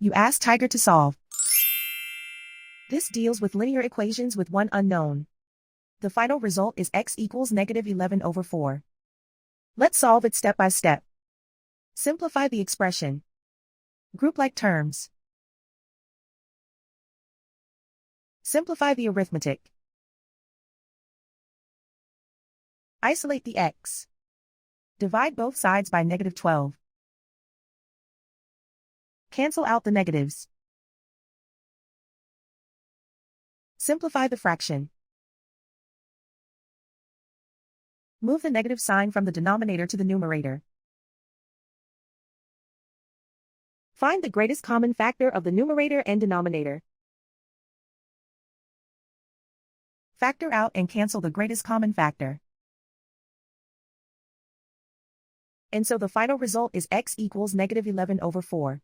You ask Tiger to solve. This deals with linear equations with one unknown. The final result is x equals -11/4. Let's solve it step by step. Simplify the expression. Group like terms. Simplify the arithmetic. Isolate the x. Divide both sides by -12. Cancel out the negatives. Simplify the fraction. Move the negative sign from the denominator to the numerator. Find the greatest common factor of the numerator and denominator. Factor out and cancel the greatest common factor. And so the final result is x equals -11/4.